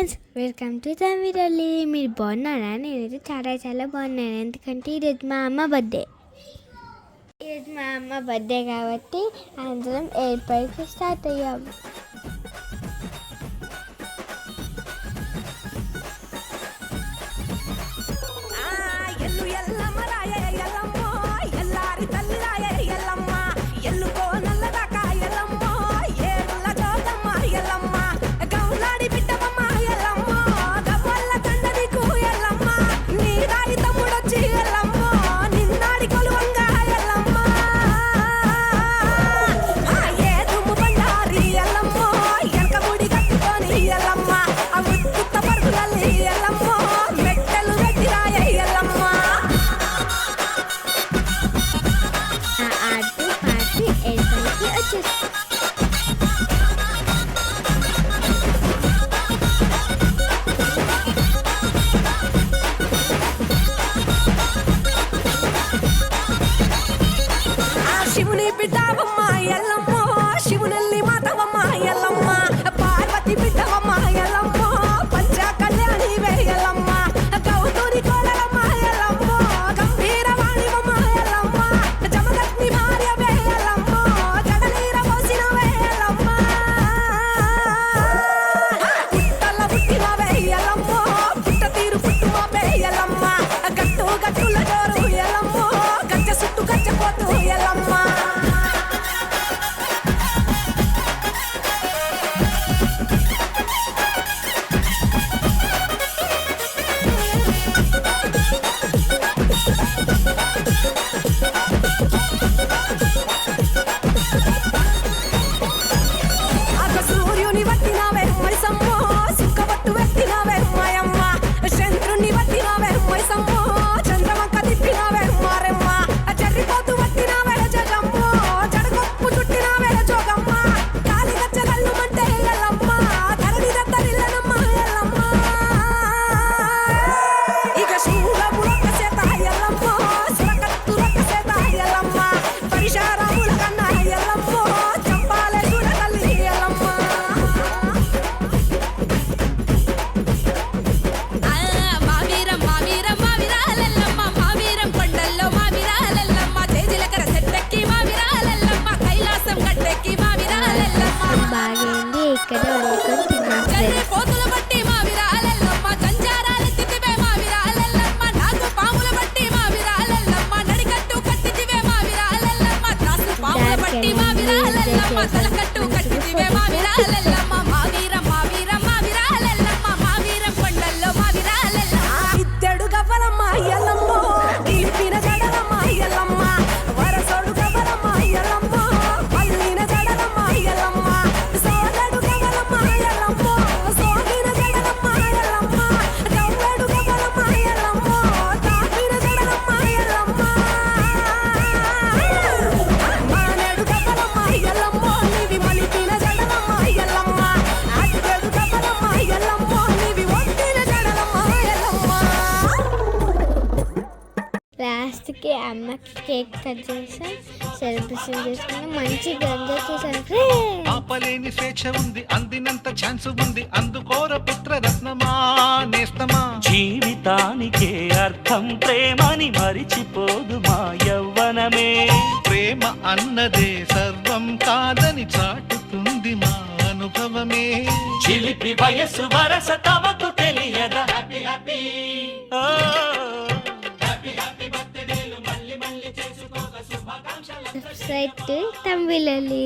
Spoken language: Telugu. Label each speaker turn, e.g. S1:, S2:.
S1: Friends, welcome to తమిళి. మీరు బాగున్నారా? నేనైతే చాలా బాగున్నాను. ఎందుకంటే ఈరోజు మా అమ్మ బర్త్డే కాబట్టి అందరం ఏర్పాటుకి స్టార్ట్ అయ్యాము. శివుని బిడ్డవమ్మ ఎల్లమ్మ, శివునల్లి మాతవమ్మ ఎల్లమ్మ, పార్వతి బిడ్డవమ్మ ఎల్లమ్మ, పంచ కళ్యాణి వేయల్లమ్మ, గౌతూరి కోలమ్మ ఎల్లమ్మ, గంభీరవాణివమ్మ ఎల్లమ్మ, జమదగ్ని భార్య వేయల్లమ్మ, జగనీర పోసిన వేయల్లమ్మ, పుట్టల పుట్టిన వేయల్లమ్మ, పుట్ట తీరు పుట్టుమ వేయల్లమ్మ, గట్టుల జోరు ఎల్లమ్మ, గచ్చ సుట్టు గచ్చపోతూ ఎల్లమ్మ. సూర్యుని వట్టినవే మైసమ్మ, సుక్కబట్టు వెట్టినవే మాయమ్మ, చంద్రుని వట్టినవే మైసమ్మ, చంద్రవంక తిప్పినవే మారెమ్మ, జర్రిపోతు వట్టినవే జగమ్మ, జడగొప్పు చుట్టినవే జోగమ్మ, కాలి గచ్చగల్లు మంటే ఎల్లమ్మ, ధరణి దత్తరిల్లనమ్మ ఎల్లమ్మ, ఇక శూలములొక్క చేత ఎల్లమ్మ, సురకత్తులొక్క చేత ఎల్లమ్మ, పరిశారముల కన్నా ఎల్లమ్మ, చంపాలే చూడగల్లి ఎల్లమ్మ. బాగైంది, ఇక్కడ వండుకొని తిన్నాం ఫ్రెండ్స్. ఇద్దడు గవ్వలమ్మ ఎల్లమ్మ, నిలిపిన జడలమ్మ ఎల్లమ్మ, వరసోడు గవ్వలమ్మ ఎల్లమ్మ, పల్లిన జడలమ్మ ఎల్లమ్మ, సోదడు గవ్వలమ్మ ఎల్లమ్మ, సోగిన జడలమ్మ ఎల్లమ్మ, గవ్వడు గవ్వలమ్మ ఎల్లమ్మ, తాపిన జడలమ్మ ఎల్లమ్మ, మానేడు గవ్వలమ్మ ఎల్లమ్మ, నివి మలిపిన జడలమ్మ ఎల్లమ్మ, అద్దెడు గవ్వలమ్మ ఎల్లమ్మ, నివి ఒట్టిన జడలమ్మ ఎల్లమ్మ. లాస్ట్కి అమ్మకి కేక్ కట్ చేసాం, సెలబ్రేషన్ చేసుకున్నాం, మంచిగా ఎంజాయ్ చేసాం ఫ్రెండ్స్.
S2: ఆపలేని స్వేచ్ఛ ఉంది, అందినంత ఛాన్స్ ఉంది, అందుకోర పుత్ర రత్నమా నేస్తమా.
S3: జీవితానికే అర్థం ప్రేమని మరిచిపోదు మా యవ్వనమే.
S2: ప్రేమ అన్నదే సర్వం కాదని చాటుతుంది మా అనుభవమే.
S3: చిలిపి వయసు వరస తమకు తెలియదా. Happy happy
S1: subscribe to తమిళి.